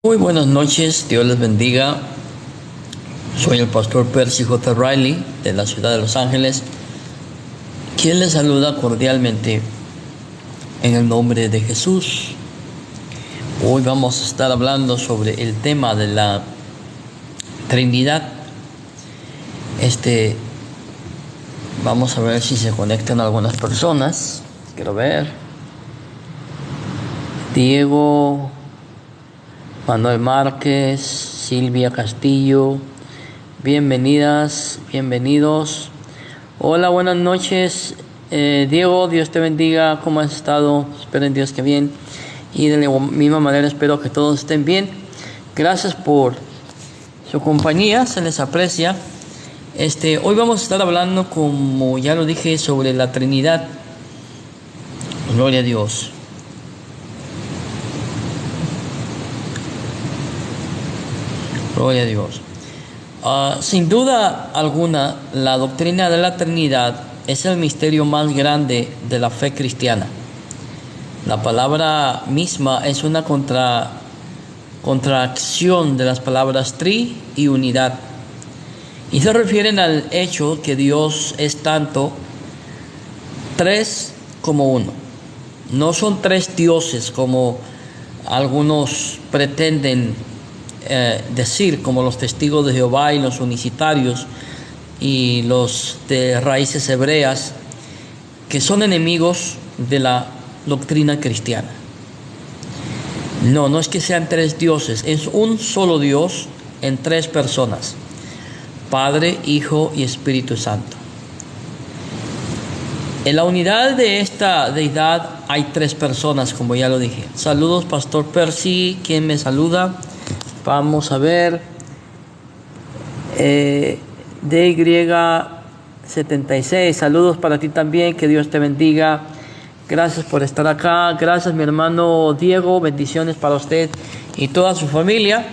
Muy buenas noches, Dios les bendiga. Soy el pastor Percy J. Riley de la ciudad de Los Ángeles, quien les saluda cordialmente en el nombre de Jesús. Hoy vamos a estar hablando sobre el tema de la Trinidad. Vamos a ver si se conectan algunas personas. Quiero ver. Diego, Manuel Márquez, Silvia Castillo, bienvenidas, bienvenidos. Hola, buenas noches. Diego, Dios te bendiga. ¿Cómo has estado? Espero en Dios que bien. Y de la misma manera espero que todos estén bien. Gracias por su compañía, se les aprecia. Hoy vamos a estar hablando, como ya lo dije, sobre la Trinidad. Gloria a Dios. Gloria a Dios. Sin duda alguna, la doctrina de la Trinidad es el misterio más grande de la fe cristiana. La palabra misma es una contracción de las palabras tri y unidad. Y se refieren al hecho que Dios es tanto tres como uno. No son tres dioses como algunos pretenden decir, como los testigos de Jehová y los unicitarios y los de raíces hebreas, que son enemigos de la doctrina cristiana. No es que sean tres dioses, es un solo Dios en tres personas: Padre, Hijo y Espíritu Santo. En la unidad de esta deidad hay tres personas, como ya lo dije. Saludos, Pastor Percy. ¿Quién me saluda? Vamos a ver. DY76, saludos para ti también, que Dios te bendiga. Gracias por estar acá. Gracias, mi hermano Diego, bendiciones para usted y toda su familia.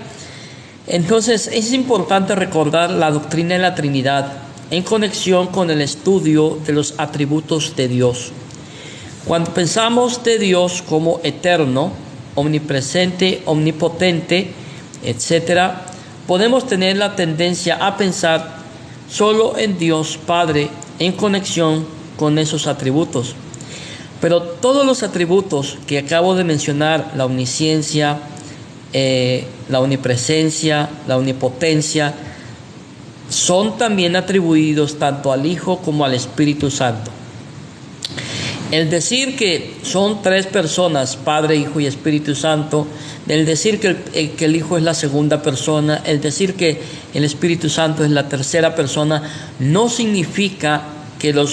Entonces, es importante recordar la doctrina de la Trinidad en conexión con el estudio de los atributos de Dios. Cuando pensamos de Dios como eterno, omnipresente, omnipotente, etcétera, podemos tener la tendencia a pensar solo en Dios Padre en conexión con esos atributos. Pero todos los atributos que acabo de mencionar, la omnisciencia, la omnipresencia, la omnipotencia, son también atribuidos tanto al Hijo como al Espíritu Santo. El decir que son tres personas, Padre, Hijo y Espíritu Santo, el decir que el Hijo es la segunda persona, el decir que el Espíritu Santo es la tercera persona, no significa que el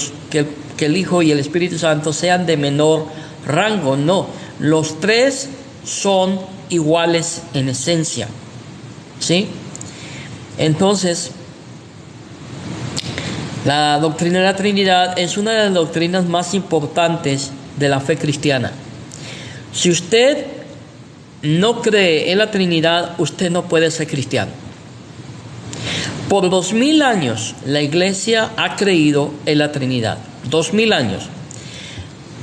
Hijo y el Espíritu Santo sean de menor rango. No, los tres son iguales en esencia, ¿sí? Entonces, la doctrina de la Trinidad es una de las doctrinas más importantes de la fe cristiana. Si usted no cree en la Trinidad, usted no puede ser cristiano. Por 2000 años la iglesia ha creído en la Trinidad. 2000 años.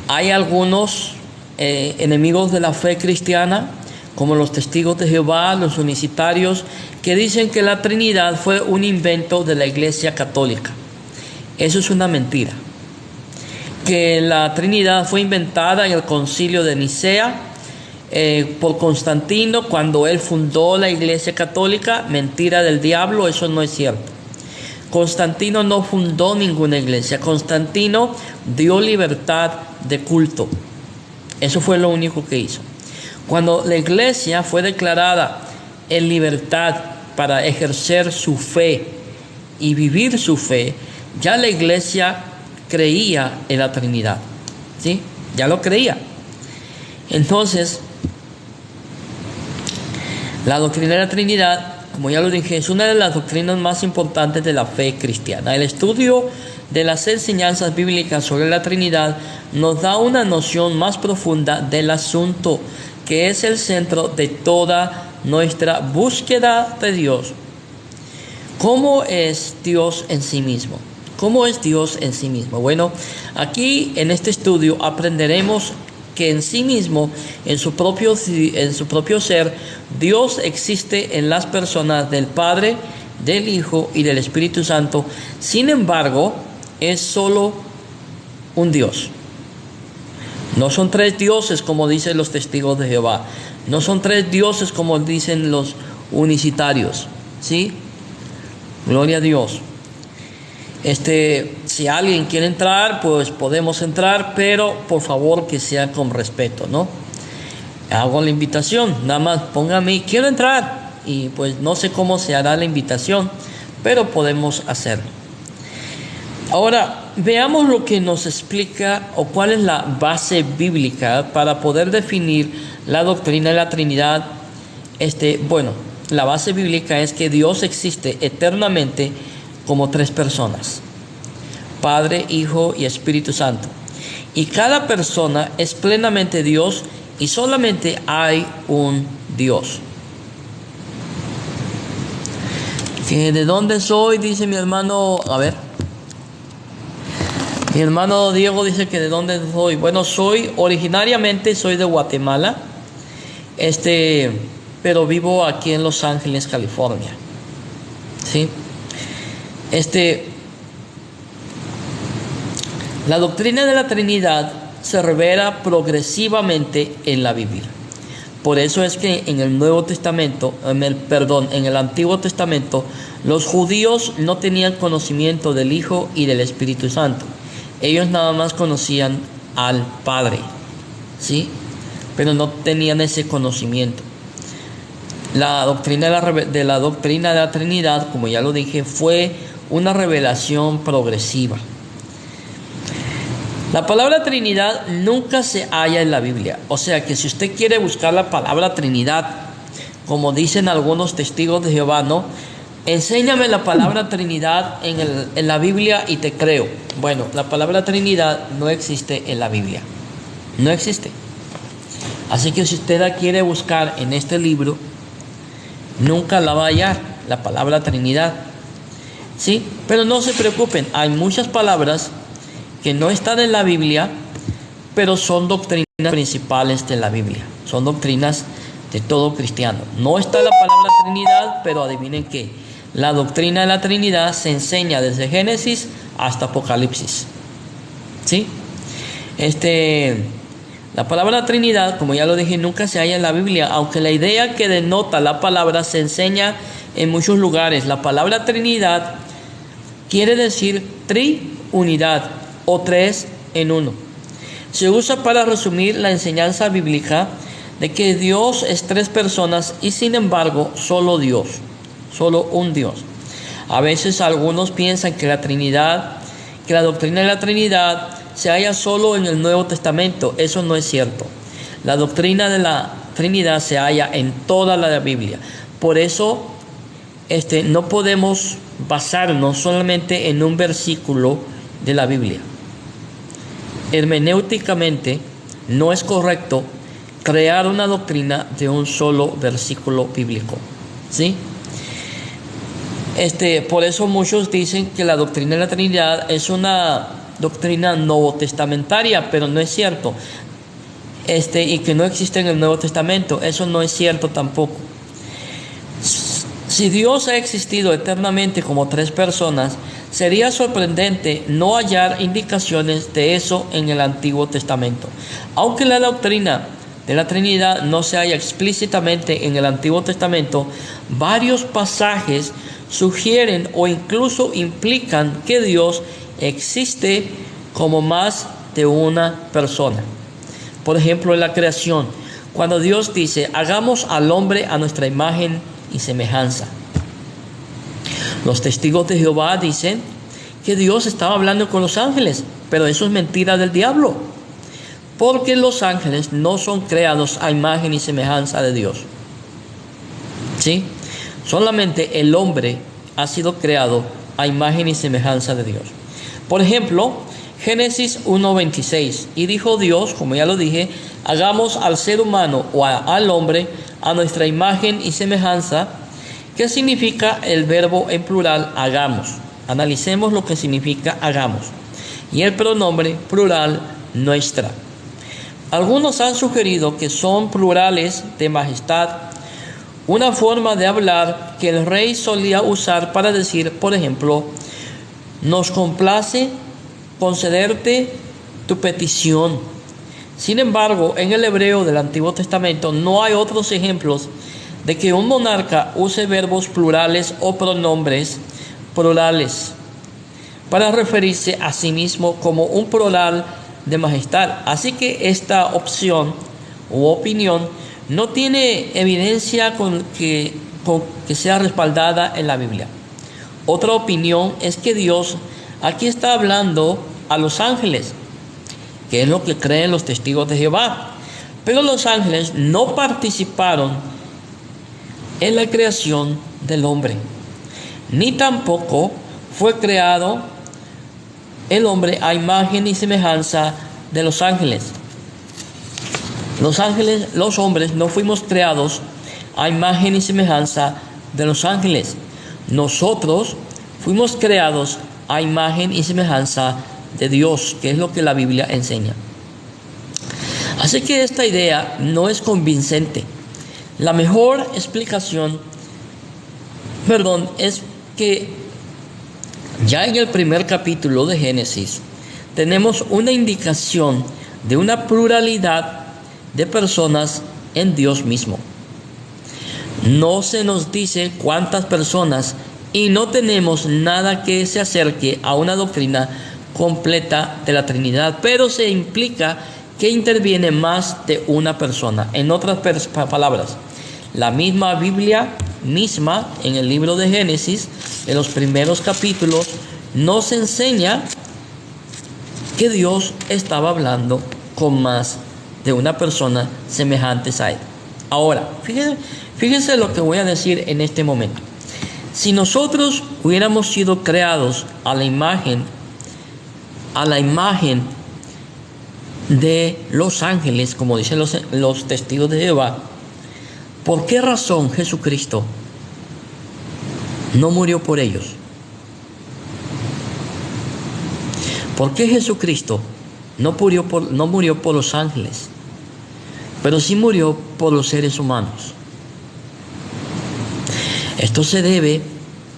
Hay algunos enemigos de la fe cristiana, como los testigos de Jehová, los unicitarios, que dicen que la Trinidad fue un invento de la iglesia católica. Eso es una mentira. Que la Trinidad fue inventada en el concilio de Nicea por Constantino cuando él fundó la iglesia católica. Mentira del diablo, eso no es cierto. Constantino no fundó ninguna iglesia. Constantino dio libertad de culto. Eso fue lo único que hizo. Cuando la iglesia fue declarada en libertad para ejercer su fe y vivir su fe, ya la iglesia creía en la Trinidad, ¿sí? Ya lo creía. Entonces, la doctrina de la Trinidad, como ya lo dije, es una de las doctrinas más importantes de la fe cristiana. El estudio de las enseñanzas bíblicas sobre la Trinidad nos da una noción más profunda del asunto, que es el centro de toda nuestra búsqueda de Dios. ¿Cómo es Dios en sí mismo? ¿Cómo es Dios en sí mismo? Bueno, aquí en este estudio aprenderemos que en sí mismo, en su propio ser, Dios existe en las personas del Padre, del Hijo y del Espíritu Santo. Sin embargo, es solo un Dios. No son tres dioses como dicen los testigos de Jehová. No son tres dioses como dicen los unicitarios. ¿Sí? Gloria a Dios. Si alguien quiere entrar, pues podemos entrar, pero por favor que sea con respeto, ¿no? Hago la invitación, nada más póngame, quiero entrar, y pues no sé cómo se hará la invitación, pero podemos hacerlo. Ahora, veamos lo que nos explica o cuál es la base bíblica para poder definir la doctrina de la Trinidad. La base bíblica es que Dios existe eternamente como tres personas: Padre, Hijo y Espíritu Santo. Y cada persona es plenamente Dios y solamente hay un Dios. ¿De dónde soy? Dice mi hermano, mi hermano Diego dice que de dónde soy. Bueno, originariamente soy de Guatemala, pero vivo aquí en Los Ángeles, California. ¿Sí? La doctrina de la Trinidad se revela progresivamente en la Biblia. Por eso es que en el en el Antiguo Testamento, los judíos no tenían conocimiento del Hijo y del Espíritu Santo. Ellos nada más conocían al Padre, ¿sí? Pero no tenían ese conocimiento. La doctrina de la Trinidad, como ya lo dije, fue una revelación progresiva. La palabra Trinidad nunca se halla en la Biblia. O sea que si usted quiere buscar la palabra Trinidad, como dicen algunos testigos de Jehová, ¿no? Enséñame la palabra Trinidad en la Biblia y te creo. Bueno, la palabra Trinidad no existe en la Biblia. No existe. Así que si usted la quiere buscar en este libro, nunca la va a hallar, la palabra Trinidad. ¿Sí? Pero no se preocupen, hay muchas palabras que no están en la Biblia, pero son doctrinas principales de la Biblia. Son doctrinas de todo cristiano. No está la palabra Trinidad, pero adivinen qué. La doctrina de la Trinidad se enseña desde Génesis hasta Apocalipsis. ¿Sí? La palabra Trinidad, como ya lo dije, nunca se halla en la Biblia, aunque la idea que denota la palabra se enseña en muchos lugares. La palabra Trinidad quiere decir triunidad o tres en uno. Se usa para resumir la enseñanza bíblica de que Dios es tres personas y sin embargo solo Dios, solo un Dios. A veces algunos piensan que la doctrina de la Trinidad se halla solo en el Nuevo Testamento. Eso no es cierto. La doctrina de la Trinidad se halla en toda la Biblia. Por eso no podemos basarnos solamente en un versículo de la Biblia. Hermenéuticamente no es correcto crear una doctrina de un solo versículo bíblico. ¿Sí? Por eso muchos dicen que la doctrina de la Trinidad es una doctrina novotestamentaria, pero no es cierto. Y que no existe en el Nuevo Testamento, eso no es cierto tampoco. Si Dios ha existido eternamente como tres personas, sería sorprendente no hallar indicaciones de eso en el Antiguo Testamento. Aunque la doctrina de la Trinidad no se halla explícitamente en el Antiguo Testamento, varios pasajes sugieren o incluso implican que Dios existe como más de una persona. Por ejemplo, en la creación, cuando Dios dice: hagamos al hombre a nuestra imagen y semejanza. Los testigos de Jehová dicen que Dios estaba hablando con los ángeles, pero eso es mentira del diablo, porque los ángeles no son creados a imagen y semejanza de Dios. ¿Sí? Solamente el hombre ha sido creado a imagen y semejanza de Dios. Por ejemplo, Génesis 1:26, y dijo Dios, como ya lo dije, hagamos al ser humano o al hombre a nuestra imagen y semejanza. ¿Qué significa el verbo en plural hagamos? Analicemos lo que significa hagamos. Y el pronombre plural nuestra. Algunos han sugerido que son plurales de majestad, una forma de hablar que el rey solía usar para decir, por ejemplo, nos complace concederte tu petición. Sin embargo, en el hebreo del Antiguo Testamento no hay otros ejemplos de que un monarca use verbos plurales o pronombres plurales para referirse a sí mismo como un plural de majestad. Así que esta opción u opinión no tiene evidencia con que sea respaldada en la Biblia. Otra opinión es que Dios aquí está hablando a los ángeles, que es lo que creen los testigos de Jehová. Pero los ángeles no participaron en la creación del hombre, ni tampoco fue creado el hombre a imagen y semejanza de los ángeles. Los hombres no fuimos creados a imagen y semejanza de los ángeles. Nosotros fuimos creados a imagen y semejanza de Dios, que es lo que la Biblia enseña. Así que esta idea no es convincente. La mejor explicación, es que ya en el primer capítulo de Génesis tenemos una indicación de una pluralidad de personas en Dios mismo. No se nos dice cuántas personas y no tenemos nada que se acerque a una doctrina completa de la Trinidad, pero se implica que interviene más de una persona. En otras palabras, la misma Biblia en el libro de Génesis, en los primeros capítulos, nos enseña que Dios estaba hablando con más de una persona semejantes a él. Ahora, fíjense lo que voy a decir en este momento. Si nosotros hubiéramos sido creados a la imagen de los ángeles, como dicen los testigos de Jehová, ¿por qué razón Jesucristo no murió por ellos? ¿Por qué Jesucristo no murió por los ángeles, pero sí murió por los seres humanos? Esto se debe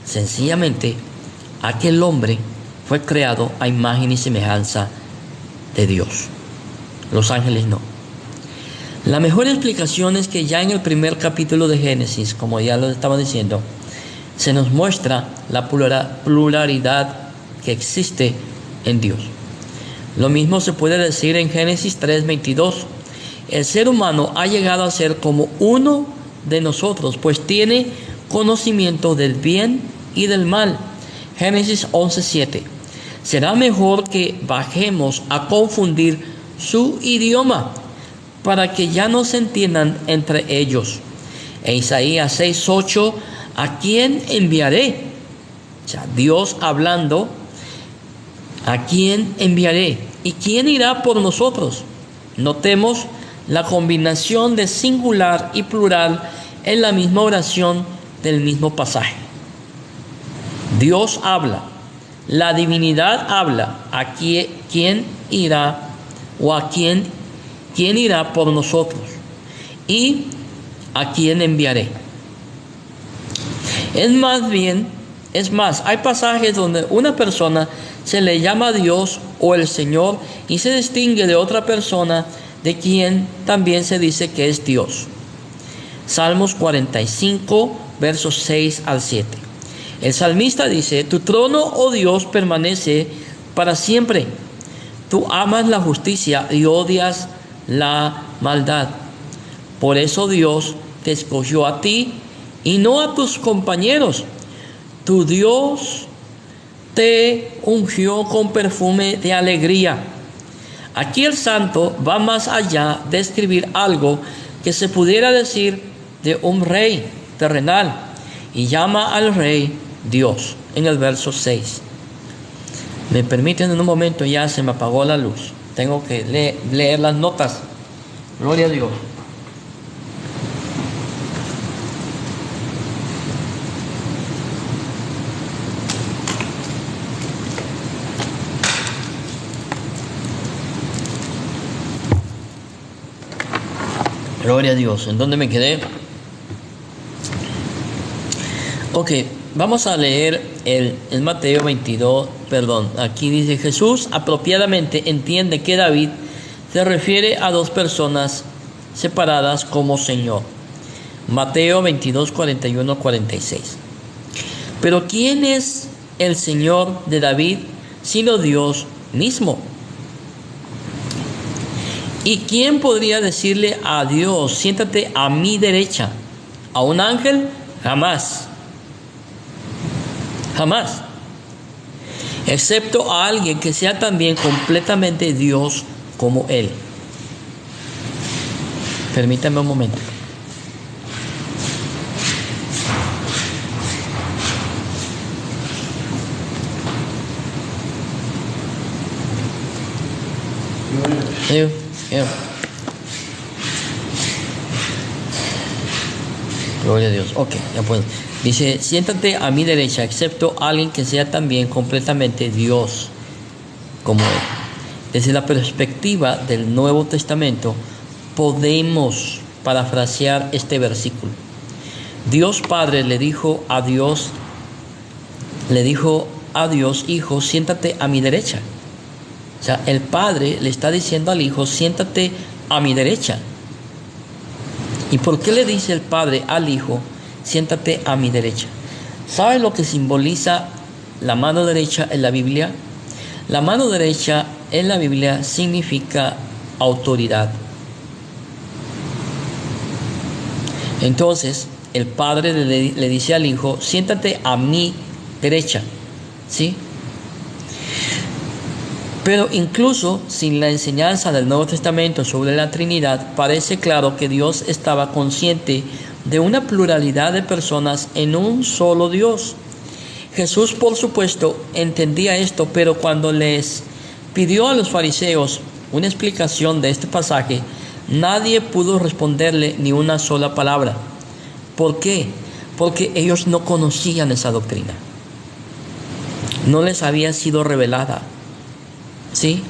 sencillamente a que el hombre fue creado a imagen y semejanza de Dios. Los ángeles no. La mejor explicación es que ya en el primer capítulo de Génesis, como ya lo estaba diciendo, se nos muestra la pluralidad que existe en Dios. Lo mismo se puede decir en Génesis 3:22. El ser humano ha llegado a ser como uno de nosotros, pues tiene conocimiento del bien y del mal. Génesis 11:7. Será mejor que bajemos a confundir su idioma para que ya no se entiendan entre ellos. En Isaías 6:8, ¿a quién enviaré? O sea, Dios hablando, ¿a quién enviaré? ¿Y quién irá por nosotros? Notemos la combinación de singular y plural en la misma oración del mismo pasaje. Dios habla, la divinidad habla, ¿a quién irá o a quién irá por nosotros? ¿Y a quién enviaré? Es más, hay pasajes donde una persona se le llama Dios o el Señor y se distingue de otra persona de quien también se dice que es Dios. Salmos 45, versos 6 al 7. El salmista dice: tu trono, oh Dios, permanece para siempre. Tú amas la justicia y odias la maldad. Por eso Dios te escogió a ti y no a tus compañeros. Tu Dios te ungió con perfume de alegría. Aquí el santo va más allá de escribir algo que se pudiera decir de un rey terrenal y llama al rey Dios en el verso 6. Me permiten en un momento, ya se me apagó la luz. Tengo que leer las notas. Gloria a Dios. Gloria a Dios. ¿En dónde me quedé? Ok, vamos a leer el Mateo 22, aquí dice: Jesús apropiadamente entiende que David se refiere a dos personas separadas como Señor. Mateo 22, 41, 46. Pero ¿quién es el Señor de David sino Dios mismo? ¿Y quién podría decirle a Dios: siéntate a mi derecha? ¿A un ángel? Jamás. Jamás. Excepto a alguien que sea también completamente Dios como Él. Permítame un momento. Gloria a Dios. Ok, ya puedo. Dice: siéntate a mi derecha, excepto alguien que sea también completamente Dios como Él. Desde la perspectiva del Nuevo Testamento, podemos parafrasear este versículo. Dios Padre le dijo a Dios, Hijo, siéntate a mi derecha. O sea, el Padre le está diciendo al Hijo: siéntate a mi derecha. ¿Y por qué le dice el Padre al Hijo: siéntate a mi derecha? ¿Sabe lo que simboliza la mano derecha en la Biblia? La mano derecha en la Biblia significa autoridad. Entonces, el Padre le dice al Hijo: siéntate a mi derecha. ¿Sí? Pero incluso sin la enseñanza del Nuevo Testamento sobre la Trinidad, parece claro que Dios estaba consciente de una pluralidad de personas en un solo Dios. Jesús, por supuesto, entendía esto, pero cuando les pidió a los fariseos una explicación de este pasaje, nadie pudo responderle ni una sola palabra. ¿Por qué? Porque ellos no conocían esa doctrina. No les había sido revelada. ¿Sí?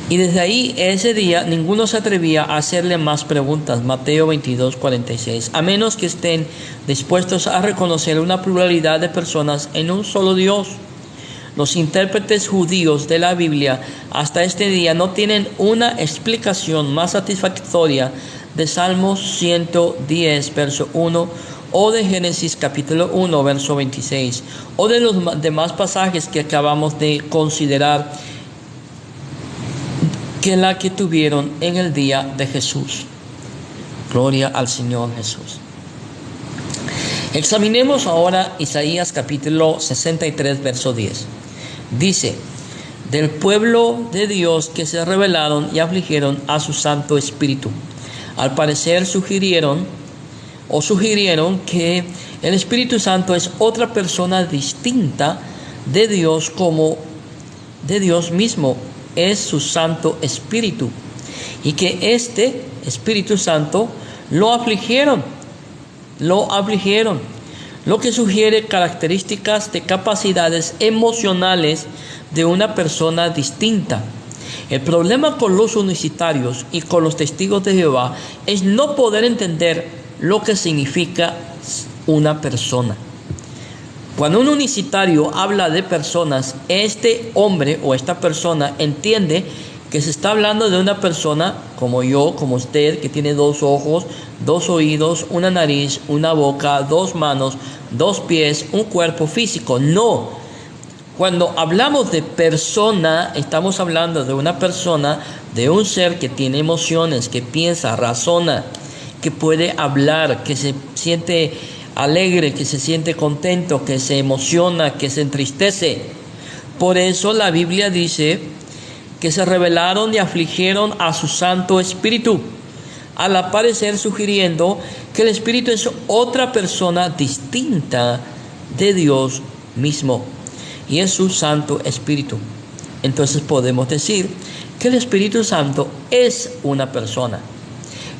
Y desde ahí, ese día, ninguno se atrevía a hacerle más preguntas. Mateo 22, 46. A menos que estén dispuestos a reconocer una pluralidad de personas en un solo Dios. Los intérpretes judíos de la Biblia hasta este día no tienen una explicación más satisfactoria de Salmos 110, verso 1, o de Génesis capítulo 1, verso 26, o de los demás pasajes que acabamos de considerar, que la que tuvieron en el día de Jesús. Gloria al Señor Jesús. Examinemos ahora Isaías capítulo 63, verso 10. Dice: del pueblo de Dios que se rebelaron y afligieron a su Santo Espíritu. Al parecer sugirieron que el Espíritu Santo es otra persona distinta de Dios, como de Dios mismo es su Santo Espíritu, y que este Espíritu Santo lo afligieron, lo que sugiere características de capacidades emocionales de una persona distinta. El problema con los unicitarios y con los testigos de Jehová es no poder entender lo que significa una persona. Cuando un unicitario habla de personas, este hombre o esta persona entiende que se está hablando de una persona como yo, como usted, que tiene 2 ojos, 2 oídos, una nariz, una boca, 2 manos, 2 pies, un cuerpo físico. No. Cuando hablamos de persona, estamos hablando de una persona, de un ser que tiene emociones, que piensa, razona, que puede hablar, que se siente alegre, que se siente contento, que se emociona, que se entristece. Por eso la Biblia dice que se rebelaron y afligieron a su Santo Espíritu, al aparecer sugiriendo que el Espíritu es otra persona distinta de Dios mismo, y es su Santo Espíritu. Entonces podemos decir que el Espíritu Santo es una persona.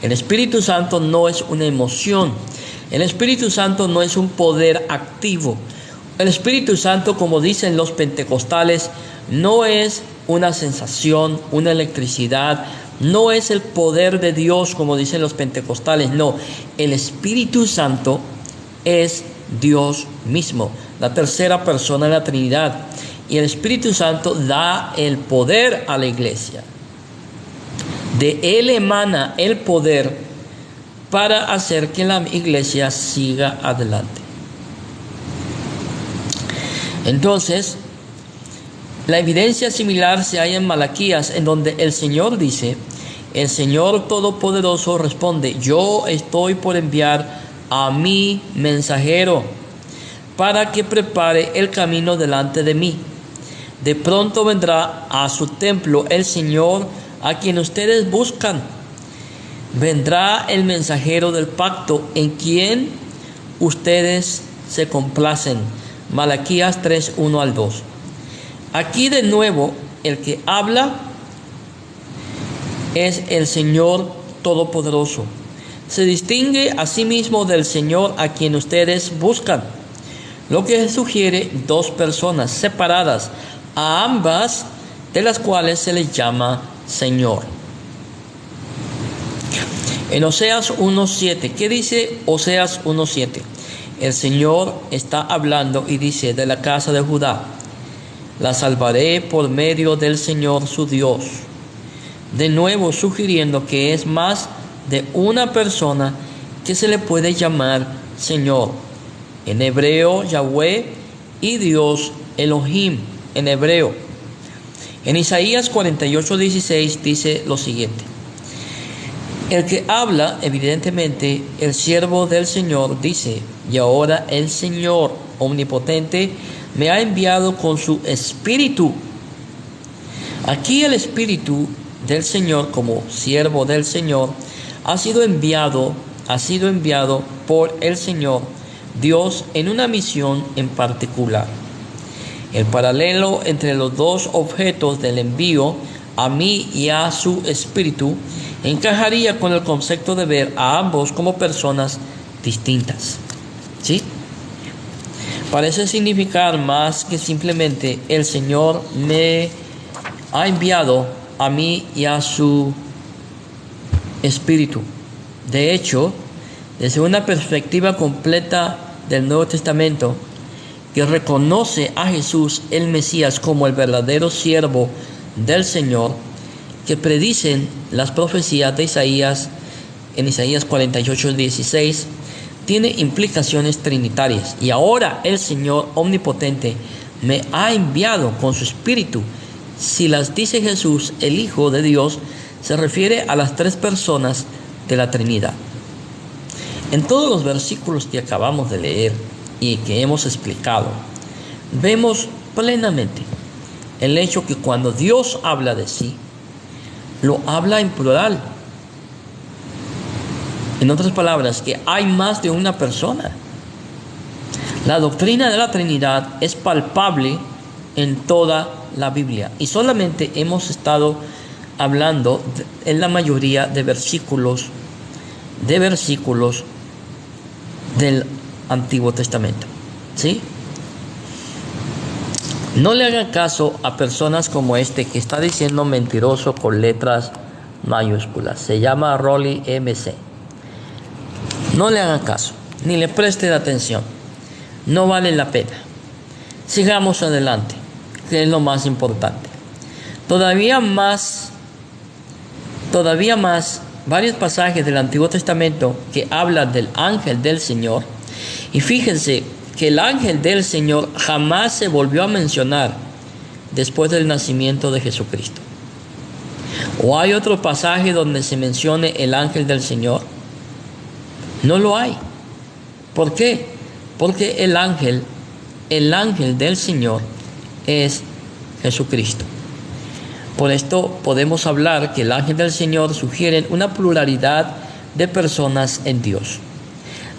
El Espíritu Santo no es una emoción. El Espíritu Santo no es un poder activo. El Espíritu Santo, como dicen los pentecostales, no es una sensación, una electricidad, No es el poder de Dios como dicen los pentecostales, no. El Espíritu Santo es Dios mismo, la tercera persona de la Trinidad. Y el Espíritu Santo da el poder a la iglesia. De Él emana el poder para hacer que la iglesia siga adelante. Entonces, la evidencia similar se halla en Malaquías, en donde el Señor dice, el Señor Todopoderoso responde, yo estoy por enviar a mi mensajero para que prepare el camino delante de mí. De pronto vendrá a su templo el Señor a quien ustedes buscan. Vendrá el mensajero del pacto en quien ustedes se complacen. Malaquías 3, 1 al 2. Aquí de nuevo el que habla es el Señor Todopoderoso. Se distingue a sí mismo del Señor a quien ustedes buscan, lo que sugiere dos personas separadas, a ambas de las cuales se les llama Señor. En Oseas 1:7, ¿qué dice Oseas 1:7? El Señor está hablando y dice de la casa de Judá, la salvaré por medio del Señor su Dios. De nuevo sugiriendo que es más de una persona que se le puede llamar Señor. En hebreo, Yahweh, y Dios, Elohim, en hebreo. En Isaías 48:16 dice lo siguiente. El que habla, evidentemente, el siervo del Señor, dice, y ahora el Señor omnipotente me ha enviado con su Espíritu. Aquí el Espíritu del Señor, como siervo del Señor, ha sido enviado por el Señor Dios en una misión en particular. El paralelo entre los dos objetos del envío, a mí y a su Espíritu, encajaría con el concepto de ver a ambos como personas distintas. ¿Sí? Parece significar más que simplemente el Señor me ha enviado a mí y a su Espíritu. De hecho, desde una perspectiva completa del Nuevo Testamento, que reconoce a Jesús el Mesías como el verdadero siervo del Señor, que predicen las profecías de Isaías en Isaías 48:16, tiene implicaciones trinitarias. Y ahora el Señor omnipotente me ha enviado con su Espíritu. Si las dice Jesús, el Hijo de Dios, se refiere a las tres personas de la Trinidad. En todos los versículos que acabamos de leer y que hemos explicado, vemos plenamente el hecho que cuando Dios habla de sí, lo habla en plural. En otras palabras, que hay más de una persona. La doctrina de la Trinidad es palpable en toda la Biblia y solamente hemos estado hablando en la mayoría de versículos del Antiguo Testamento. ¿Sí? No le hagan caso a personas como este que está diciendo mentiroso con letras mayúsculas. Se llama Rolly MC. No le hagan caso, ni le presten atención. No vale la pena. Sigamos adelante, que es lo más importante. Todavía más, varios pasajes del Antiguo Testamento que hablan del ángel del Señor. Y fíjense que el ángel del Señor jamás se volvió a mencionar después del nacimiento de Jesucristo. ¿O hay otro pasaje donde se mencione el ángel del Señor? No lo hay. ¿Por qué? Porque el ángel del Señor es Jesucristo. Por esto podemos hablar que el ángel del Señor sugiere una pluralidad de personas en Dios.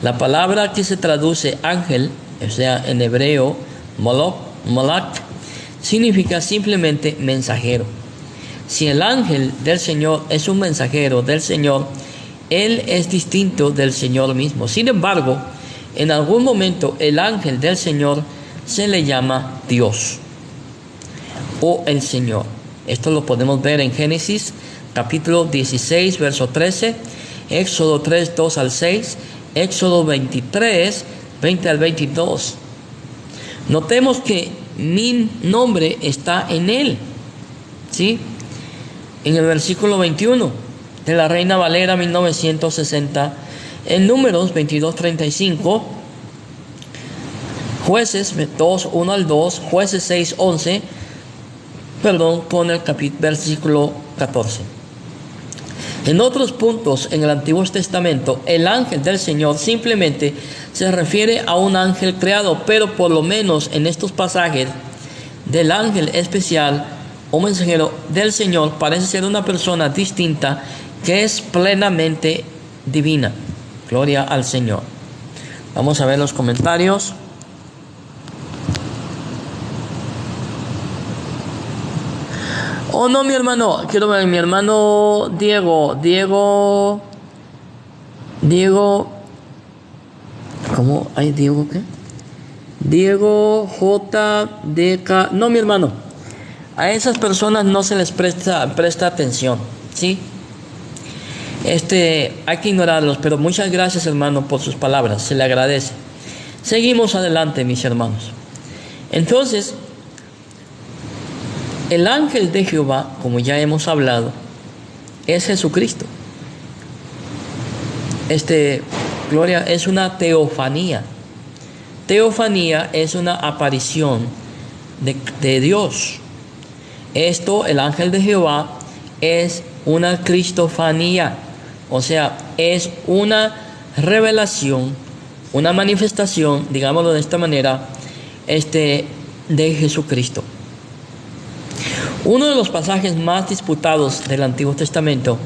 La palabra que se traduce ángel, o sea, en hebreo, malak, significa simplemente mensajero. Si el ángel del Señor es un mensajero del Señor, él es distinto del Señor mismo. Sin embargo, en algún momento el ángel del Señor se le llama Dios o el Señor. Esto lo podemos ver en Génesis capítulo 16, verso 13, Éxodo 3, 2 al 6, Éxodo 23, 20 al 22. Notemos que mi nombre está en él, ¿sí? En el versículo 21 de la Reina Valera 1960, en Números 22, 35, Jueces 2, 1 al 2, Jueces 6, 11, con el versículo 14. En otros puntos en el Antiguo Testamento, el ángel del Señor simplemente se refiere a un ángel creado, pero por lo menos en estos pasajes del ángel especial o mensajero del Señor parece ser una persona distinta que es plenamente divina. Gloria al Señor. Vamos a ver los comentarios. Oh, no, mi hermano, quiero ver, mi hermano Diego, ¿cómo? ¿Hay Diego qué? Diego JDK, no, mi hermano, a esas personas no se les presta atención, ¿sí? Hay que ignorarlos, pero muchas gracias, hermano, por sus palabras, se le agradece. Seguimos adelante, mis hermanos. Entonces, el ángel de Jehová, como ya hemos hablado, es Jesucristo. Gloria, es una teofanía. Teofanía es una aparición de Dios. El ángel de Jehová, es una cristofanía. O sea, es una revelación, una manifestación, digámoslo de esta manera, de Jesucristo. Uno de los pasajes más disputados del Antiguo Testamento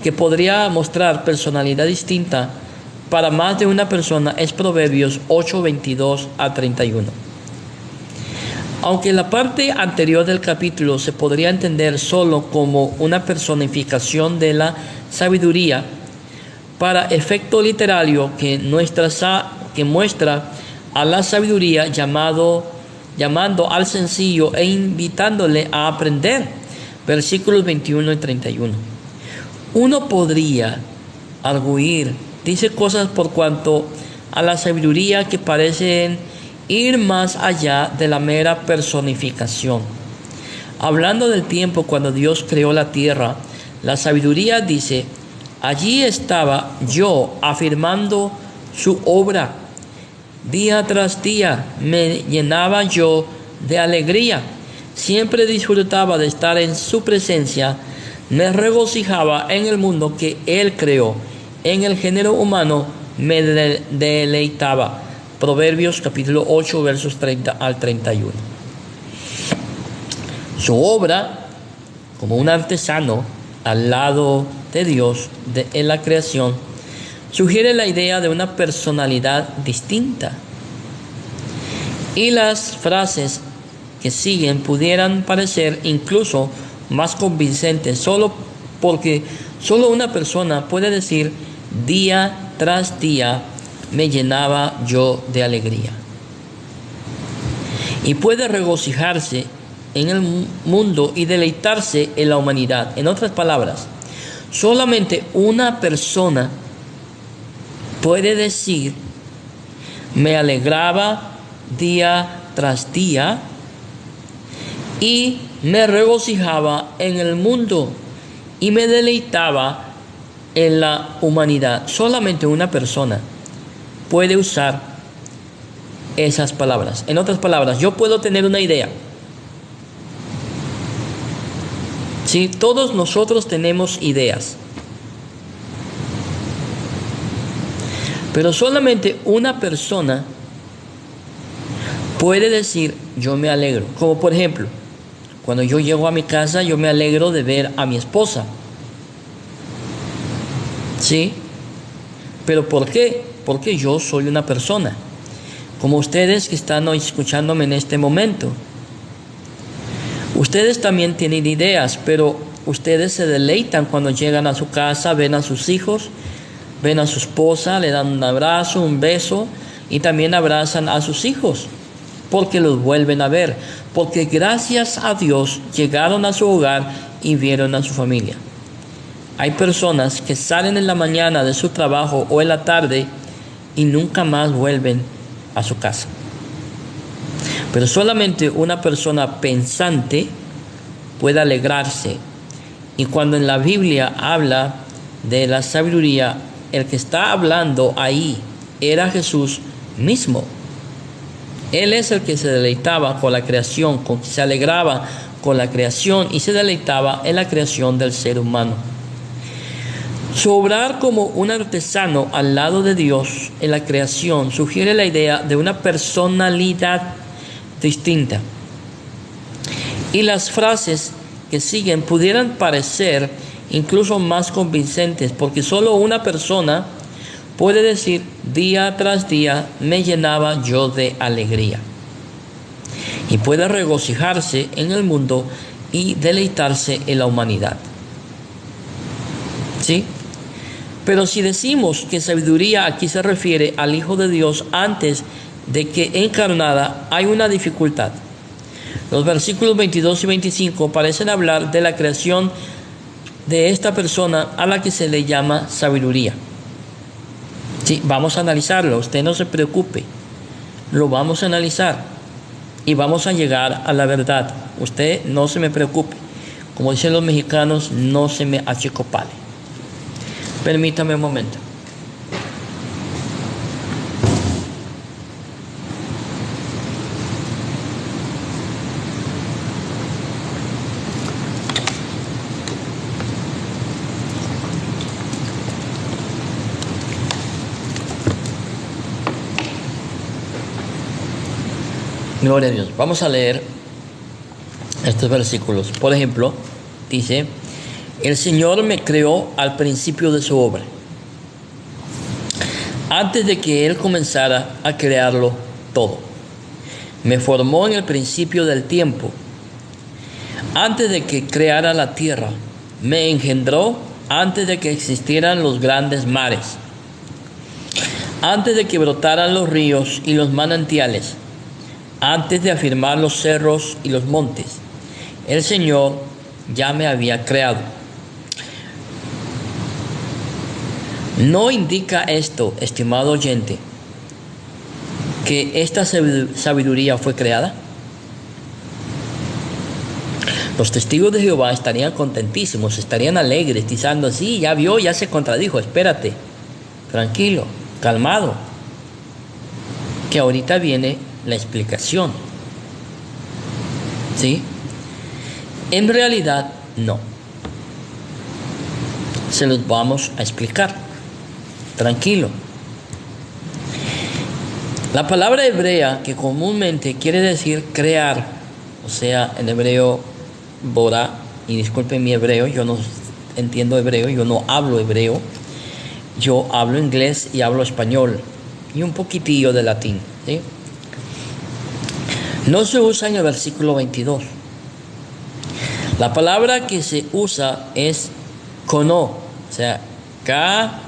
que podría mostrar personalidad distinta para más de una persona es Proverbios 8, 22 a 31. Aunque la parte anterior del capítulo se podría entender solo como una personificación de la sabiduría, para efecto literario que muestra a la sabiduría llamando al sencillo e invitándole a aprender. Versículos 21 y 31. Uno podría arguir, dice cosas por cuanto a la sabiduría que parecen ir más allá de la mera personificación. Hablando del tiempo cuando Dios creó la tierra, la sabiduría dice: allí estaba yo afirmando su obra. Día tras día me llenaba yo de alegría. Siempre disfrutaba de estar en su presencia. Me regocijaba en el mundo que Él creó. En el género humano me deleitaba. Proverbios capítulo 8, versos 30 al 31. Su obra, como un artesano al lado de Dios en la creación, sugiere la idea de una personalidad distinta. Y las frases que siguen pudieran parecer incluso más convincentes porque solo una persona puede decir: día tras día me llenaba yo de alegría. Y puede regocijarse en el mundo y deleitarse en la humanidad. En otras palabras, solamente una persona puede decir: me alegraba día tras día y me regocijaba en el mundo y me deleitaba en la humanidad. Solamente una persona puede usar esas palabras. En otras palabras, yo puedo tener una idea. Sí, todos nosotros tenemos ideas. Pero solamente una persona puede decir: yo me alegro. Como por ejemplo, cuando yo llego a mi casa, yo me alegro de ver a mi esposa. ¿Sí? ¿Pero por qué? Porque yo soy una persona, como ustedes que están hoy escuchándome en este momento. Ustedes también tienen ideas, pero ustedes se deleitan cuando llegan a su casa, ven a sus hijos, ven a su esposa, le dan un abrazo, un beso, y también abrazan a sus hijos, porque los vuelven a ver, porque gracias a Dios llegaron a su hogar y vieron a su familia. Hay personas que salen en la mañana de su trabajo o en la tarde y nunca más vuelven a su casa. Pero solamente una persona pensante puede alegrarse. Y cuando en la Biblia habla de la sabiduría, el que está hablando ahí era Jesús mismo. Él es el que se deleitaba con la creación, se alegraba con la creación y se deleitaba en la creación del ser humano. Su obrar como un artesano al lado de Dios en la creación sugiere la idea de una personalidad distinta. Y las frases que siguen pudieran parecer incluso más convincentes, porque solo una persona puede decir: día tras día me llenaba yo de alegría. Y puede regocijarse en el mundo y deleitarse en la humanidad. ¿Sí? Pero si decimos que sabiduría aquí se refiere al Hijo de Dios antes de que encarnada, hay una dificultad. Los versículos 22 y 25 parecen hablar de la creación de esta persona a la que se le llama sabiduría. Sí, vamos a analizarlo, usted no se preocupe, lo vamos a analizar y vamos a llegar a la verdad. Usted no se me preocupe, como dicen los mexicanos, no se me achicopale. Permítame un momento. Gloria a Dios. Vamos a leer estos versículos. Por ejemplo, dice: el Señor me creó al principio de su obra, antes de que Él comenzara a crearlo todo. Me formó en el principio del tiempo, antes de que creara la tierra. Me engendró antes de que existieran los grandes mares, antes de que brotaran los ríos y los manantiales, antes de afirmar los cerros y los montes. El Señor ya me había creado. ¿No indica esto, estimado oyente, que esta sabiduría fue creada? Los testigos de Jehová estarían contentísimos, estarían alegres, diciendo: sí, ya vio, ya se contradijo, espérate, tranquilo, calmado, que ahorita viene la explicación. ¿Sí? En realidad, no. Se los vamos a explicar. Tranquilo. La palabra hebrea, que comúnmente quiere decir crear, o sea, en hebreo, borá, y disculpen mi hebreo, yo no entiendo hebreo, yo no hablo hebreo, yo hablo inglés y hablo español, y un poquitillo de latín, ¿sí? No se usa en el versículo 22. La palabra que se usa es kono, o sea, K-O-N-A,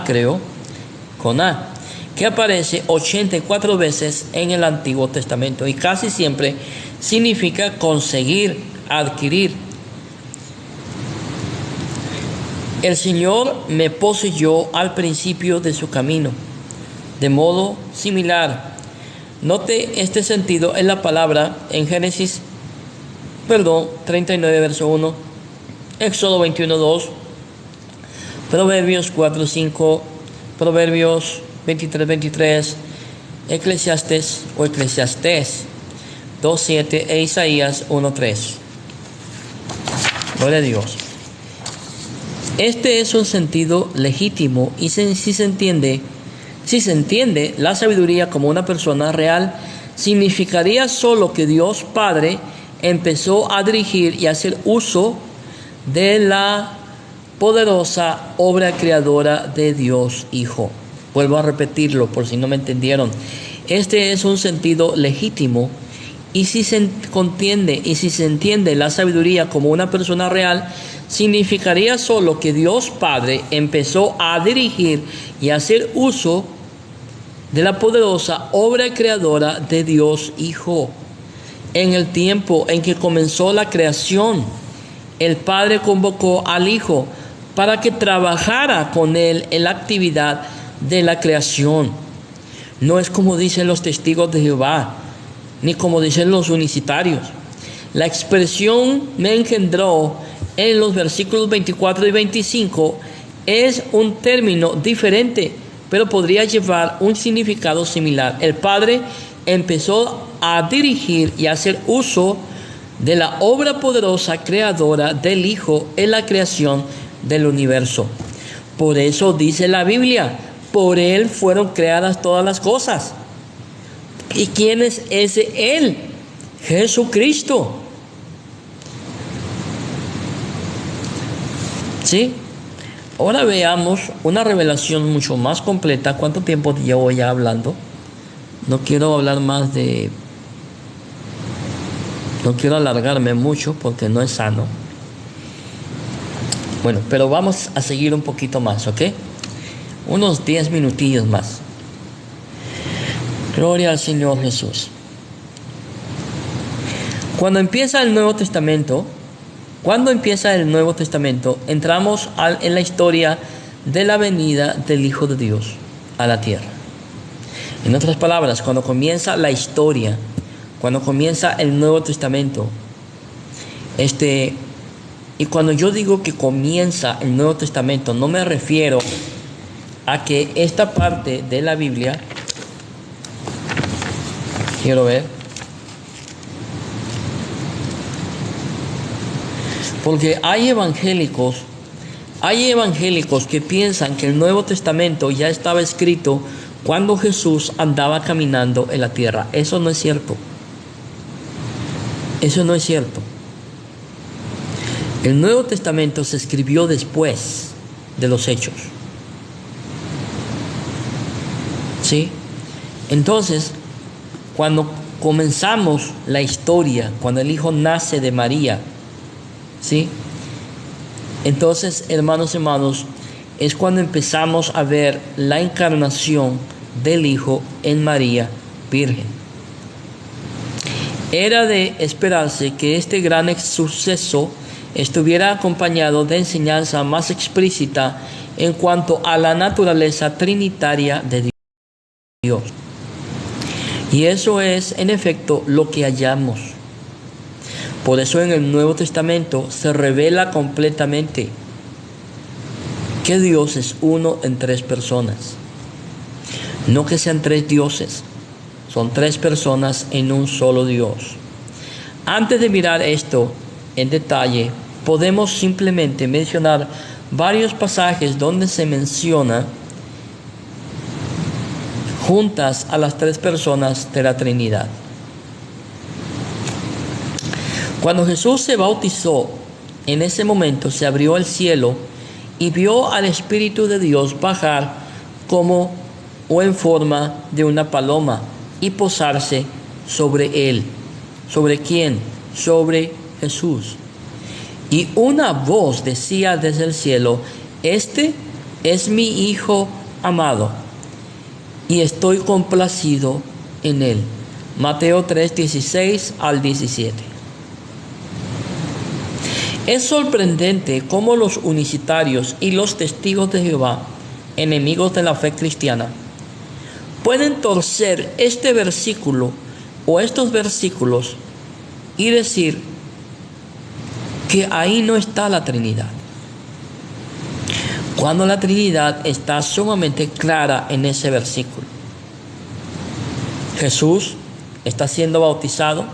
creo, koná, que aparece 84 veces en el Antiguo Testamento y casi siempre significa conseguir, adquirir. El Señor me poseyó al principio de su camino, de modo similar. Note este sentido en la palabra en Génesis 39, verso 1, Éxodo 21, 2, Proverbios 4, 5, Proverbios 23, 23, Eclesiastés 2, 7 e Isaías 1, 3. Gloria a Dios. Este es un sentido legítimo y si se entiende la sabiduría como una persona real, significaría solo que Dios Padre empezó a dirigir y hacer uso de la poderosa obra creadora de Dios Hijo. Vuelvo a repetirlo por si no me entendieron. Este es un sentido legítimo y si se entiende la sabiduría como una persona real, significaría solo que Dios Padre empezó a dirigir y hacer uso de la poderosa obra creadora de Dios Hijo en el tiempo en que comenzó la creación el Padre convocó al Hijo para que trabajara con Él en la actividad de la creación. No es como dicen los testigos de Jehová, ni como dicen los unicitarios. La expresión me engendró en los versículos 24 y 25 es un término diferente, pero podría llevar un significado similar. El Padre empezó a dirigir y a hacer uso de la obra poderosa creadora del Hijo en la creación del universo. Por eso dice la Biblia, por Él fueron creadas todas las cosas. ¿Y quién es ese Él? Jesucristo. ¿Sí? Ahora veamos una revelación mucho más completa. ¿Cuánto tiempo llevo ya hablando? No quiero hablar más de... No quiero alargarme mucho porque no es sano. Bueno, pero vamos a seguir un poquito más, ¿ok? Unos 10 minutillos más. Gloria al Señor Jesús. Cuando empieza el Nuevo Testamento, entramos en la historia de la venida del Hijo de Dios a la tierra. En otras palabras, cuando comienza la historia, cuando comienza el Nuevo Testamento, y cuando yo digo que comienza el Nuevo Testamento, no me refiero a que esta parte de la Biblia, quiero ver, porque hay evangélicos que piensan que el Nuevo Testamento ya estaba escrito cuando Jesús andaba caminando en la tierra. Eso no es cierto. Eso no es cierto. El Nuevo Testamento se escribió después de los Hechos. ¿Sí? Entonces, cuando comenzamos la historia, cuando el Hijo nace de María, ¿sí? Entonces, hermanos, es cuando empezamos a ver la encarnación del Hijo en María Virgen. Era de esperarse que este gran suceso estuviera acompañado de enseñanza más explícita en cuanto a la naturaleza trinitaria de Dios. Y eso es, en efecto, lo que hallamos. Por eso en el Nuevo Testamento se revela completamente que Dios es uno en tres personas. No que sean tres dioses, son tres personas en un solo Dios. Antes de mirar esto en detalle, podemos simplemente mencionar varios pasajes donde se menciona juntas a las tres personas de la Trinidad. Cuando Jesús se bautizó, en ese momento se abrió el cielo y vio al Espíritu de Dios bajar como o en forma de una paloma y posarse sobre él. ¿Sobre quién? Sobre Jesús. Y una voz decía desde el cielo: este es mi Hijo amado, y estoy complacido en él. Mateo 3, 16 al 17. Es sorprendente cómo los unicitarios y los testigos de Jehová, enemigos de la fe cristiana, pueden torcer este versículo o estos versículos y decir que ahí no está la Trinidad, cuando la Trinidad está sumamente clara en ese versículo. Jesús está siendo bautizado,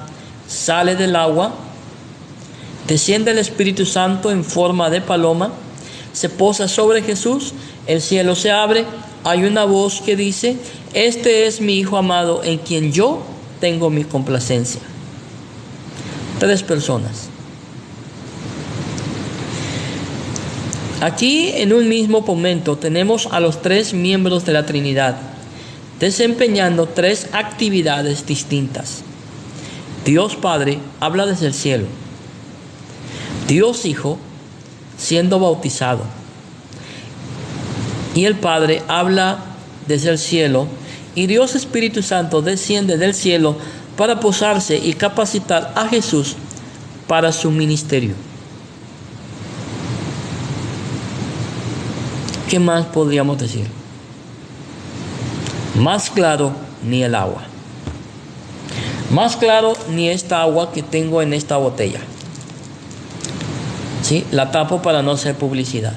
sale del agua, desciende el Espíritu Santo en forma de paloma, se posa sobre Jesús, el cielo se abre, hay una voz que dice: este es mi Hijo amado en quien yo tengo mi complacencia. Tres personas. Aquí en un mismo momento tenemos a los tres miembros de la Trinidad desempeñando tres actividades distintas. Dios Padre habla desde el cielo. Dios Hijo siendo bautizado. Y el Padre habla desde el cielo. Y Dios Espíritu Santo desciende del cielo para posarse y capacitar a Jesús para su ministerio. ¿Qué más podríamos decir? Más claro ni el agua. Más claro ni esta agua que tengo en esta botella. ¿Sí? La tapo para no hacer publicidad.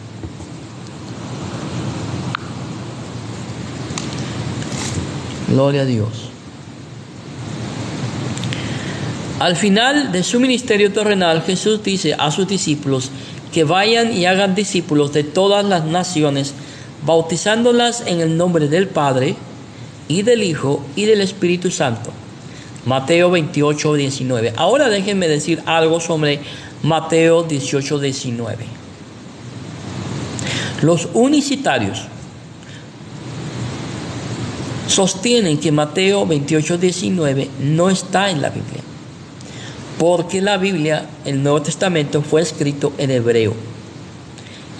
Gloria a Dios. Al final de su ministerio terrenal, Jesús dice a sus discípulos que vayan y hagan discípulos de todas las naciones, bautizándolas en el nombre del Padre, y del Hijo, y del Espíritu Santo. Mateo 28, 19. Ahora déjenme decir algo sobre Mateo 18, 19. Los unicitarios sostienen que Mateo 28, 19 no está en la Biblia, porque la Biblia, el Nuevo Testamento, fue escrito en hebreo.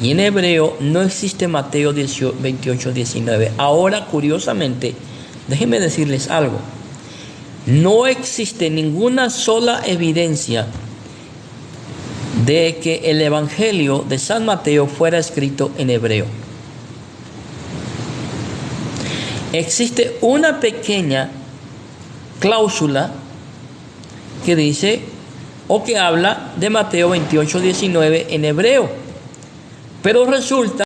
Y en hebreo no existe Mateo 28, 19. Ahora, curiosamente, déjenme decirles algo. No existe ninguna sola evidencia de que el Evangelio de San Mateo fuera escrito en hebreo. Existe una pequeña cláusula que dice o que habla de Mateo 28, 19 en hebreo, pero resulta